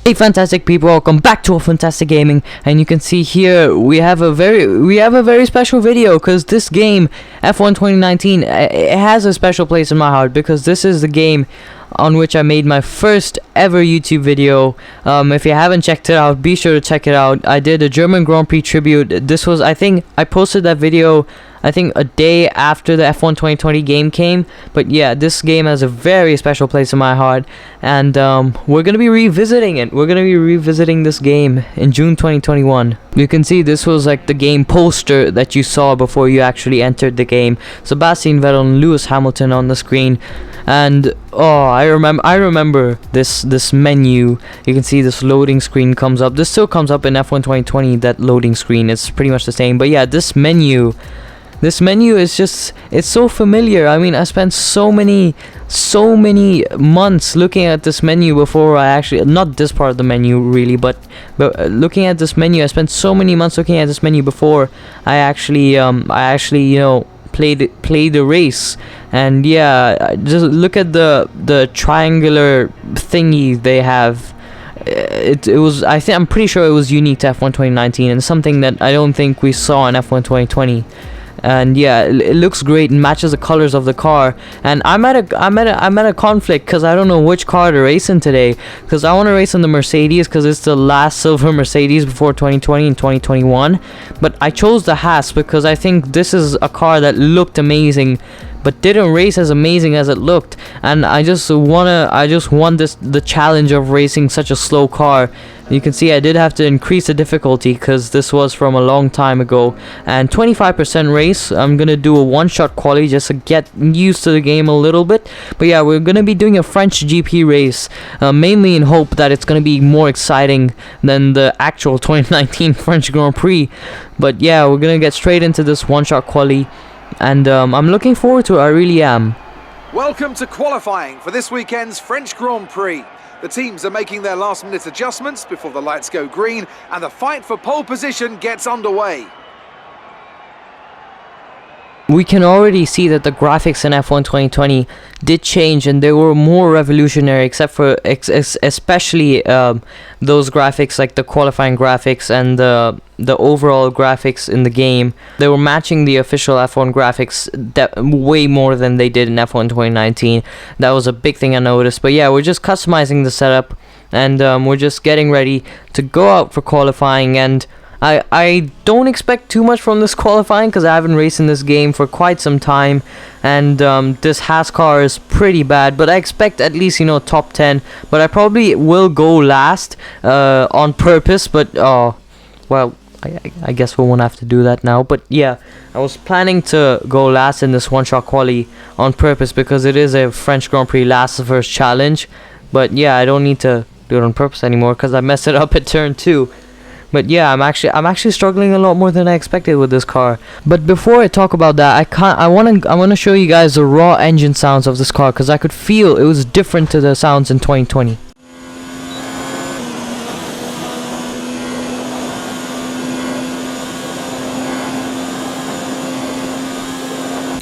Hey fantastic people, welcome back to F1ntastic Gaming, and you can see here we have a very special video because this game F1 2019 it has a special place in my heart because this is the game on which I made my first ever YouTube video. If you haven't checked it out, be sure to check it out. I did a German Grand Prix tribute. This was, I think I posted that video I think a day after the F1 2020 game came, but yeah, this game has a very special place in my heart, and we're gonna be revisiting it. We're gonna be revisiting this game in June 2021. You can see this was like the game poster that you saw before you actually entered the game. Sebastian Vettel and Lewis Hamilton on the screen, and oh, I remember this menu. You can see this loading screen comes up. This still comes up in F1 2020. That loading screen, it's pretty much the same, but yeah, this menu is just, it's so familiar. I mean, I spent so many months looking at this menu before I actually, not this part of the menu really, but looking at this menu. I spent so many months looking at this menu before I actually you know, played the race. And yeah, just look at the triangular thingy they have. It was, I'm pretty sure it was unique to F1 2019 and something that I don't think we saw in F1 2020. And yeah, it looks great and matches the colors of the car. And I'm at a conflict because I don't know which car to race in today, because I want to race in the Mercedes because it's the last silver Mercedes before 2020 and 2021. But I chose the Haas because I think this is a car that looked amazing but didn't race as amazing as it looked, and I just want the challenge of racing such a slow car. You can see I did have to increase the difficulty because this was from a long time ago. And 25% race, I'm gonna do a one-shot quali just to get used to the game a little bit. But yeah, we're gonna be doing a French GP race, mainly in hope that it's gonna be more exciting than the actual 2019 French Grand Prix. But yeah, we're gonna get straight into this one-shot quali, and I'm looking forward to it. I really am. Welcome to qualifying for this weekend's French Grand Prix. The teams are making their last-minute adjustments before the lights go green, and the fight for pole position gets underway. We can already see that the graphics in F1 2020 did change, and they were more revolutionary, except for especially those graphics, like the qualifying graphics and the overall graphics in the game. They were matching the official F1 graphics way more than they did in F1 2019. That was a big thing I noticed. But yeah, we're just customizing the setup, and we're just getting ready to go out for qualifying. And I don't expect too much from this qualifying because I haven't raced in this game for quite some time, and this Haas car is pretty bad, but I expect at least, you know, top 10. But I probably will go last on purpose, but well, I guess we won't have to do that now. But yeah, I was planning to go last in this one-shot quali on purpose because it is a French Grand Prix last first challenge. But yeah, I don't need to do it on purpose anymore because I messed it up at turn 2. But yeah, I'm actually struggling a lot more than I expected with this car. But before I talk about that, I want to show you guys the raw engine sounds of this car, because I could feel it was different to the sounds in 2020.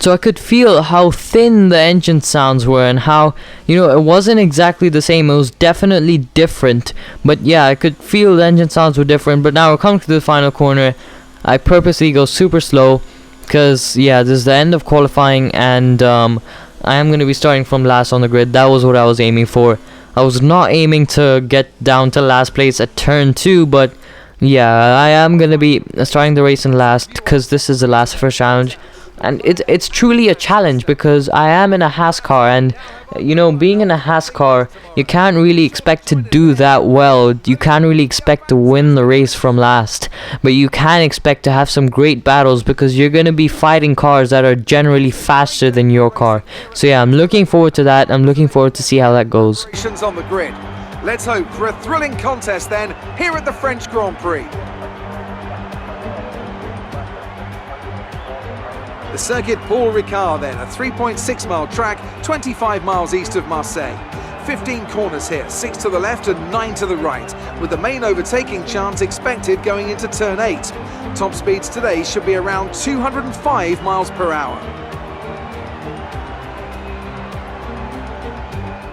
So I could feel how thin the engine sounds were, and how, you know, it wasn't exactly the same. It was definitely different. But yeah, I could feel the engine sounds were different. But now we're coming to the final corner. I purposely go super slow because yeah, this is the end of qualifying, and I am going to be starting from last on the grid. That was what I was aiming for. I was not aiming to get down to last place at turn 2, but yeah, I am going to be starting the race in last because this is the last first challenge. And it's truly a challenge because I am in a Haas car, and you know, being in a Haas car, you can't really expect to do that well. You can't really expect to win the race from last, but you can expect to have some great battles because you're going to be fighting cars that are generally faster than your car. So yeah, I'm looking forward to that. I'm looking forward to see how that goes. On the grid. Let's hope for a thrilling contest then here at the French Grand Prix. The circuit Paul Ricard then, a 3.6 mile track, 25 miles east of Marseille. 15 corners here, 6 to the left and 9 to the right, with the main overtaking chance expected going into turn 8. Top speeds today should be around 205 miles per hour.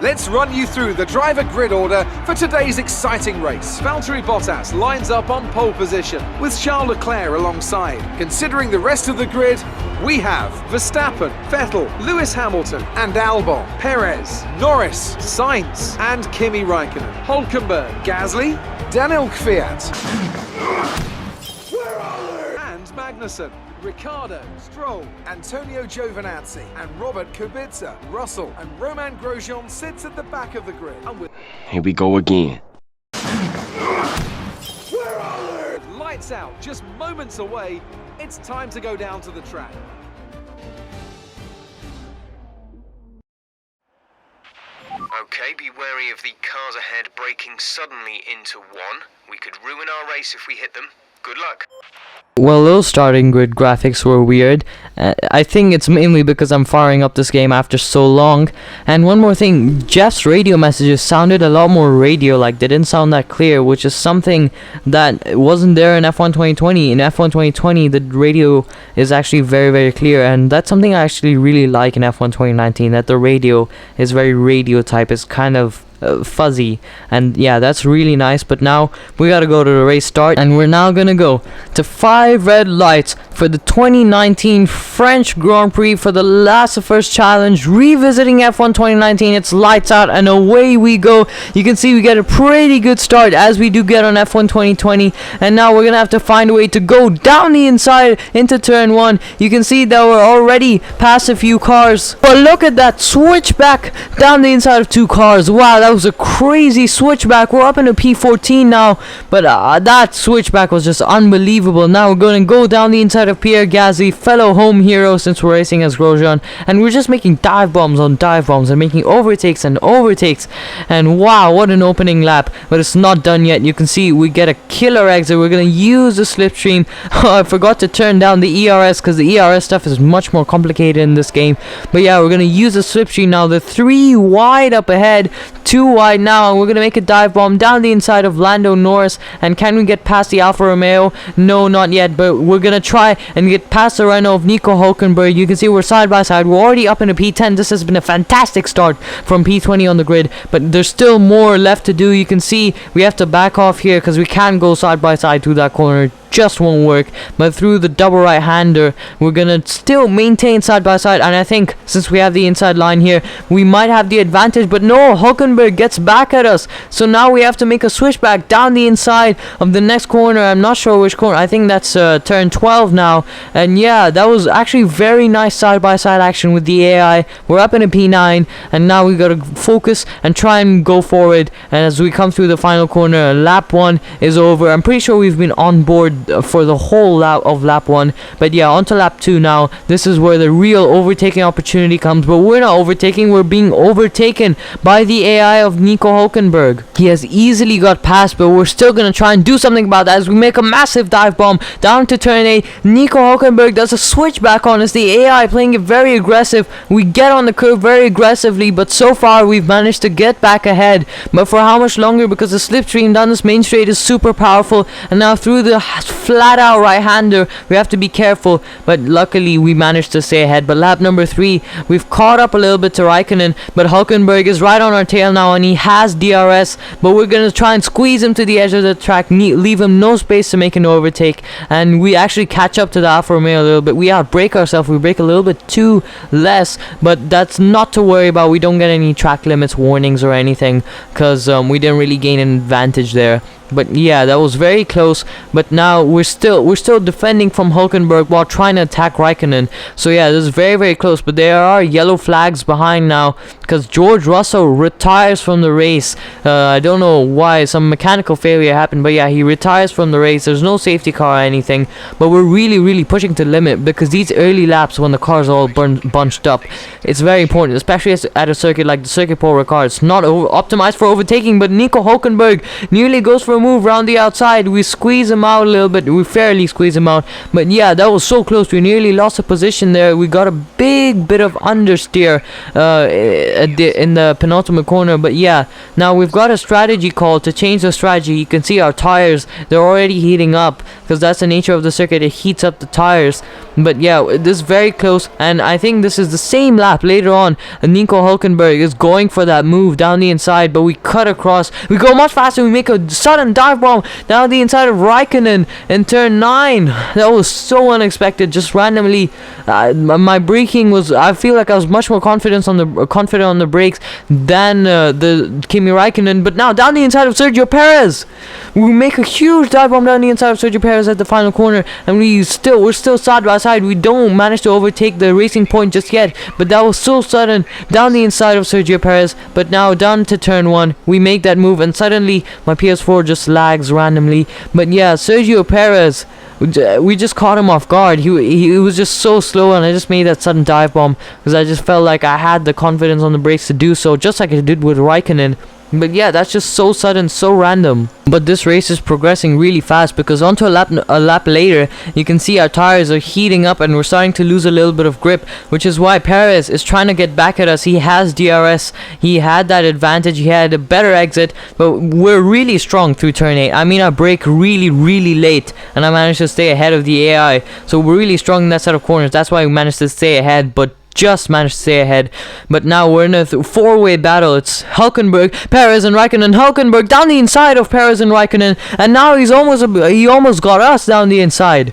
Let's run you through the driver grid order for today's exciting race. Valtteri Bottas lines up on pole position with Charles Leclerc alongside. Considering the rest of the grid, we have Verstappen, Vettel, Lewis Hamilton and Albon, Perez, Norris, Sainz and Kimi Raikkonen, Hülkenberg, Gasly, Daniel Kvyat and Magnussen, Riccardo, Stroll, Antonio Giovinazzi and Robert Kubica. Russell and Romain Grosjean sits at the back of the grid. And with Here we go again. lights out just moments away, it's time to go down to the track. Okay, be wary of the cars ahead braking suddenly into one. We could ruin our race if we hit them. Good luck. Well, those starting grid graphics were weird. I think it's mainly because I'm firing up this game after so long. And one more thing, Jeff's radio messages sounded a lot more radio-like. They didn't sound that clear, which is something that wasn't there in F1 2020. In F1 2020, the radio is actually very, very clear. And that's something I actually really like in F1 2019, that the radio is very radio type. It's kind of fuzzy, and yeah, that's really nice. But now we gotta go to the race start, and we're now gonna go to 5 red lights for the 2019 French Grand Prix for the last of first challenge, revisiting F1 2019. It's lights out and away we go. You can see we get a pretty good start, as we do get on F1 2020, and now we're gonna have to find a way to go down the inside into turn 1. You can see that we're already past a few cars, but look at that switchback down the inside of 2 cars. Wow, that was a crazy switchback. We're up into P14 now, but that switchback was just unbelievable. Now we're going to go down the inside of Pierre Gasly, fellow home hero since we're racing as Grosjean, and we're just making dive bombs on dive bombs and making overtakes and overtakes, and wow, what an opening lap. But it's not done yet. You can see we get a killer exit. We're going to use the slipstream. I forgot to turn down the ERS because the ERS stuff is much more complicated in this game, but yeah, we're going to use the slipstream now. The 3 wide up ahead, 2 wide now, and we're gonna make a dive bomb down the inside of Lando Norris. And can we get past the Alfa Romeo? No, not yet, but we're gonna try and get past the Renault of Nico Hülkenberg. You can see we're side by side. We're already up into P10. This has been a fantastic start from P20 on the grid, but there's still more left to do. You can see we have to back off here because we can't go side by side through that corner. Just won't work, but through the double right hander we're gonna still maintain side by side, and I think since we have the inside line here we might have the advantage. But no, Hülkenberg gets back at us, so now we have to make a switchback down the inside of the next corner. I'm not sure which corner. I think that's turn 12 now, and yeah, that was actually very nice side by side action with the AI. We're up in a P9, and now we gotta focus and try and go forward. And as we come through the final corner, lap 1 is over. I'm pretty sure we've been on board for the whole lap of lap 1, but yeah, on to lap 2 now. This is where the real overtaking opportunity comes, but we're not overtaking, we're being overtaken by the AI of Nico Hülkenberg. He has easily got past, but we're still gonna try and do something about that as we make a massive dive bomb down to turn 8. Nico Hülkenberg does a switchback on us, the AI playing it very aggressive. We get on the curve very aggressively, but so far we've managed to get back ahead, but for how much longer? Because the slipstream down this main straight is super powerful, and now through the flat out right hander we have to be careful, but luckily we managed to stay ahead. But lap number 3 we've caught up a little bit to Raikkonen, but Hülkenberg is right on our tail now and he has DRS, but we're gonna try and squeeze him to the edge of the track, leave him no space to make an overtake, and we actually catch up to the Alfa Romeo a little bit. We outbrake ourselves, we brake a little bit too less, but that's not to worry about. We don't get any track limits warnings or anything because we didn't really gain an advantage there. But yeah, that was very close. But now we're still defending from Hülkenberg while trying to attack Raikkonen. So yeah, this is very, very close. But there are yellow flags behind now because George Russell retires from the race. I don't know why, some mechanical failure happened, but yeah, he retires from the race. There's no safety car or anything, but we're really, really pushing to the limit because these early laps when the cars are all bunched up, it's very important, especially at a circuit like the circuit Paul Ricard. It's not optimized for overtaking, but Nico Hülkenberg nearly goes for a move around the outside. We squeeze him out a little bit. We fairly squeeze him out. But yeah, that was so close. We nearly lost a position there. We got a big bit of understeer in the penultimate corner. But yeah, now we've got a strategy call to change the strategy. You can see our tires, they're already heating up because that's the nature of the circuit. It heats up the tires. But yeah, this is very close, and I think this is the same lap later on. Nico Hülkenberg is going for that move down the inside, but we cut across. We go much faster. We make a sudden dive bomb down the inside of Raikkonen in turn 9. That was so unexpected. Just randomly, my braking was. I feel like I was much more confident on the brakes than the Kimi Raikkonen. But now down the inside of Sergio Perez, we make a huge dive bomb down the inside of Sergio Perez at the final corner, and we're still side by side. We don't manage to overtake the racing point just yet, but that was so sudden down the inside of Sergio Perez. But now down to turn 1, we make that move, and suddenly my PS4 just lags randomly. But yeah, Sergio Perez, we just caught him off guard. He was just so slow, and I just made that sudden dive bomb because I just felt like I had the confidence on the brakes to do so, just like I did with Raikkonen. But yeah, that's just so sudden, so random. But this race is progressing really fast because onto a lap later, you can see our tires are heating up and we're starting to lose a little bit of grip, which is why Perez is trying to get back at us. He has DRS, he had that advantage, he had a better exit, but we're really strong through turn 8. I mean, I brake really late and I managed to stay ahead of the AI. So we're really strong in that set of corners. That's why we managed to stay ahead, but just managed to stay ahead. But now we're in a four-way battle. It's Hülkenberg, Perez, and Raikkonen. Hülkenberg down the inside of Perez and Raikkonen, and now he almost got us down the inside.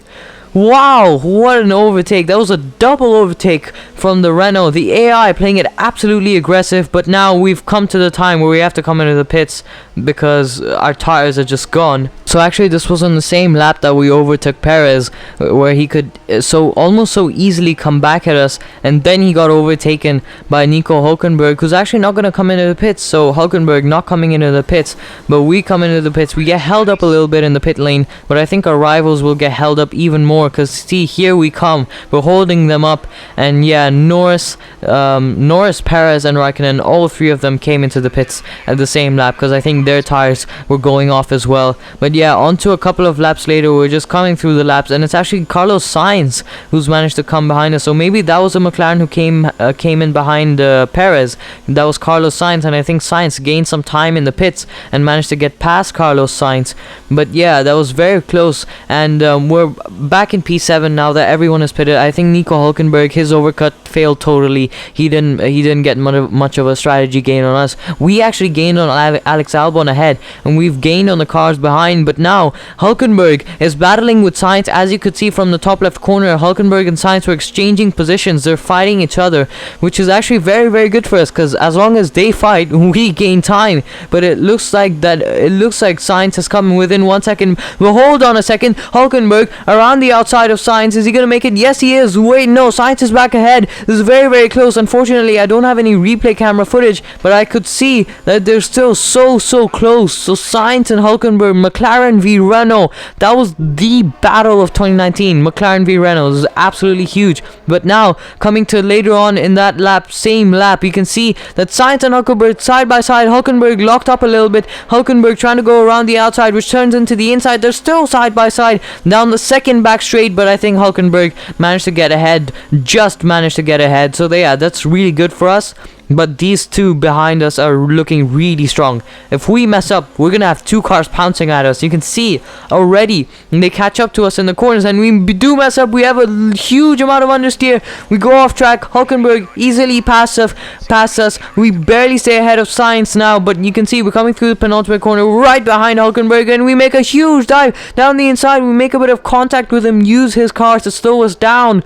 Wow, what an overtake. That was a double overtake from the Renault. The AI playing it absolutely aggressive, but now we've come to the time where we have to come into the pits because our tires are just gone. So actually this was on the same lap that we overtook Perez, where he could almost so easily come back at us, and then he got overtaken by Nico Hülkenberg, who's actually not going to come into the pits. So Hülkenberg not coming into the pits, but we come into the pits. We get held up a little bit in the pit lane, but I think our rivals will get held up even more, because see, here we come, we're holding them up. And yeah, Norris, Perez, and Raikkonen, all three of them came into the pits at the same lap because I think their tires were going off as well. But yeah, onto a couple of laps later, we're just coming through the laps, and it's actually Carlos Sainz who's managed to come behind us. So maybe that was a McLaren who came in behind Perez. That was Carlos Sainz, and I think Sainz gained some time in the pits and managed to get past Carlos Sainz. But yeah, that was very close, and we're back in P7 now that everyone is pitted. I think Nico Hülkenberg, his overcut failed totally. He didn't get much of a strategy gain on us. We actually gained on Alex Albon ahead, and we've gained on the cars behind. But now Hülkenberg is battling with Sainz. As you could see from the top left corner, Hülkenberg and Sainz were exchanging positions. They're fighting each other, which is actually very good for us, because as long as they fight, we gain time. But it looks like Sainz has come within 1 second. Well, hold on a second. Hülkenberg around the outside of Sainz. Is he gonna make it? Yes, he is. Wait, no, Sainz is back ahead. This is very close. Unfortunately, I don't have any replay camera footage, but I could see that they're still so close. So Sainz and Hülkenberg, McLaren v Renault. That was the battle of 2019. McLaren v Renault. This is absolutely huge. But now, coming to later on in that lap, same lap, you can see that Sainz and Hülkenberg side by side. Hülkenberg locked up a little bit. Hülkenberg trying to go around the outside, which turns into the inside. They're still side by side down the second back straight, but I think Hülkenberg managed to get ahead. Just managed to get ahead. So yeah, that's really good for us. But these two behind us are looking really strong. If we mess up, we're gonna have two cars pouncing at us. You can see already they catch up to us in the corners, and we do mess up. We have a huge amount of understeer. We go off track. Hulkenberg easily past us. We barely stay ahead of Sainz now, but you can see we're coming through the penultimate corner right behind Hulkenberg, and we make a huge dive down the inside. We make a bit of contact with him, use his cars to slow us down.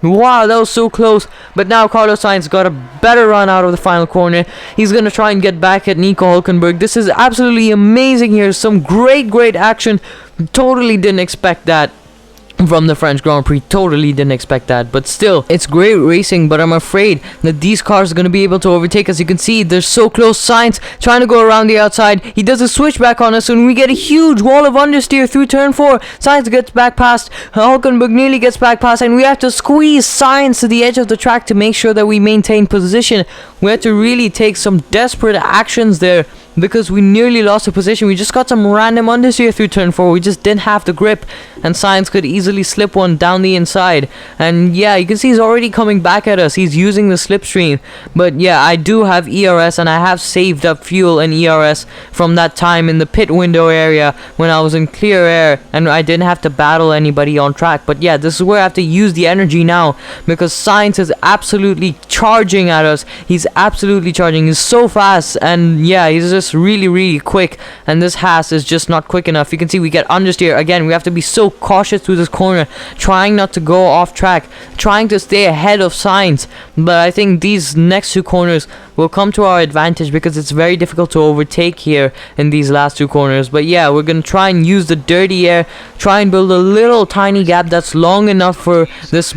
Wow, that was so close. But now Carlos Sainz got a better run out of the final corner. He's going to try and get back at Nico Hülkenberg. This is absolutely amazing here. Some great action. Totally didn't expect that from the French Grand Prix. Totally didn't expect that. But still, it's great racing, but I'm afraid that these cars are going to be able to overtake us. You can see they're so close. Sainz trying to go around the outside. He does a switchback on us, and we get a huge wall of understeer through turn 4. Sainz gets back past. Hülkenberg nearly gets back past, and we have to squeeze Sainz to the edge of the track to make sure that we maintain position. We had to really take some desperate actions there because we nearly lost the position. We just got some random understeer through turn 4. We just didn't have the grip, and Science could easily slip one down the inside. And yeah, you can see he's already coming back at us. He's using the slipstream. But yeah, I do have ERS, and I have saved up fuel and ERS from that time in the pit window area when I was in clear air and I didn't have to battle anybody on track. But yeah, this is where I have to use the energy now, because Science is absolutely charging at us. He's absolutely charging. He's so fast, and yeah, he's just really quick, and this Haas is just not quick enough. You can see we get understeer again. We have to be so cautious through this corner, trying not to go off track, trying to stay ahead of Science. But I think these next 2 corners will come to our advantage, because it's very difficult to overtake here in these last 2 corners. But yeah, we're gonna try and use the dirty air, try and build a little tiny gap that's long enough for this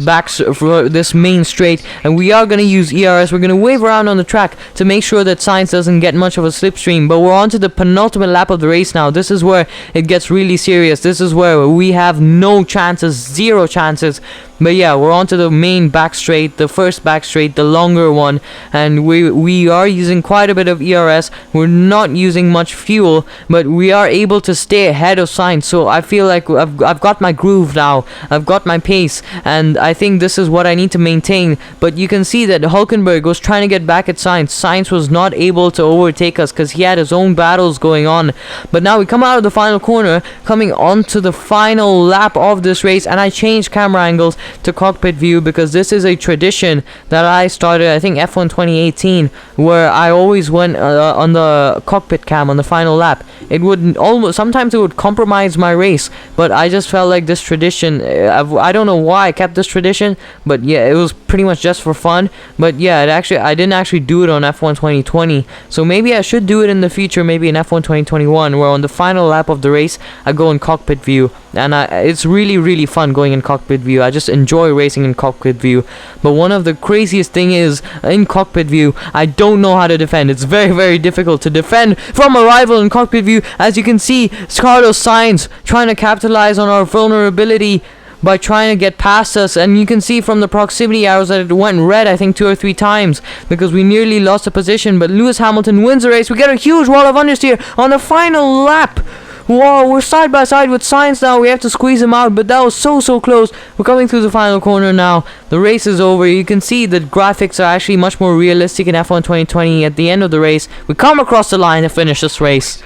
main straight, and we are gonna use ERS. We're gonna wave around on the track to make sure that Science doesn't get much of a slipstream. But we're on to the penultimate lap of the race now. This is where it gets really serious. This is where we have no chances, 0 chances. But yeah, we're on to the main back straight, the first back straight, the longer one, and we are using quite a bit of ERS. We're not using much fuel, but we are able to stay ahead of Science. So I feel like I've got my groove now. I've got my pace, and I think this is what I need to maintain. But you can see that Hulkenberg was trying to get back at Science. Science was not able to overtake us because he had his own battles going on. But now we come out of the final corner, coming on to the final lap of this race, and I changed camera angles to cockpit view, because this is a tradition that I started, I think F1 2018, where I always went on the cockpit cam on the final lap. It would sometimes it would compromise my race, but I just felt like this tradition, I don't know why I kept this tradition, but yeah, it was pretty much just for fun. But yeah, I didn't actually do it on F1 2020, so maybe I should do it in the future, maybe in F1 2021, where on the final lap of the race I go in cockpit view, and it's really fun going in cockpit view. I just enjoy racing in cockpit view. But one of the craziest thing is, in cockpit view, I don't know how to defend. It's very difficult to defend from a rival in cockpit view. As you can see, Carlos Sainz trying to capitalize on our vulnerability by trying to get past us, and you can see from the proximity arrows that it went red, I think 2 or 3 times, because we nearly lost a position. But Lewis Hamilton wins the race. We get a huge wall of understeer on the final lap. Whoa, we're side by side with Science now. We have to squeeze him out, but that was so close. We're coming through the final corner now. The race is over. You can see the graphics are actually much more realistic in F1 2020. At the end of the race, we come across the line to finish this race.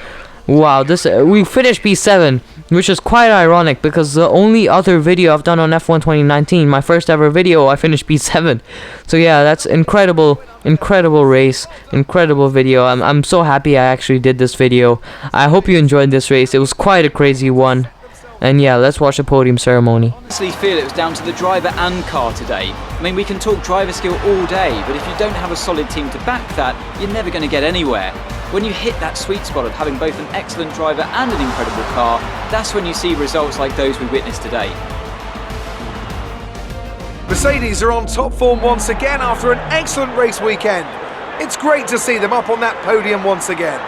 Wow, we finished P7, which is quite ironic, because the only other video I've done on F1 2019, my first ever video, I finished P7. So yeah, that's incredible race, incredible video. I'm so happy I actually did this video. I hope you enjoyed this race. It was quite a crazy one. And yeah, let's watch the podium ceremony. I honestly feel it was down to the driver and car today. I mean, we can talk driver skill all day, but if you don't have a solid team to back that, you're never going to get anywhere. When you hit that sweet spot of having both an excellent driver and an incredible car, that's when you see results like those we witnessed today. Mercedes are on top form once again after an excellent race weekend. It's great to see them up on that podium once again.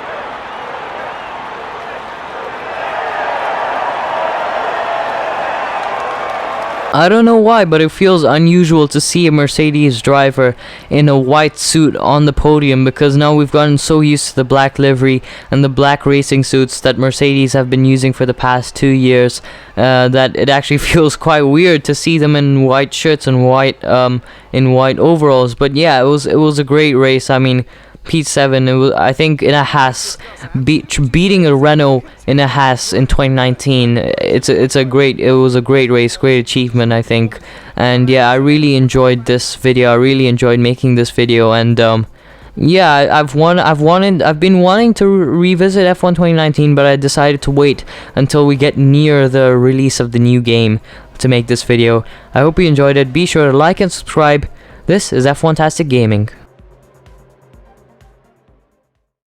I don't know why, but it feels unusual to see a Mercedes driver in a white suit on the podium, because now we've gotten so used to the black livery and the black racing suits that Mercedes have been using for the past 2 years, that it actually feels quite weird to see them in white shirts and white overalls. But yeah, it was a great race. I mean, P7, it was, I think, in a Haas, beating a Renault in a Haas in 2019. It was a great race, great achievement, I think. And yeah, I really enjoyed this video. I really enjoyed making this video, and yeah, I've been wanting to revisit F1 2019, but I decided to wait until we get near the release of the new game to make this video. I hope you enjoyed it. Be sure to like and subscribe. This is F1ntastic Gaming.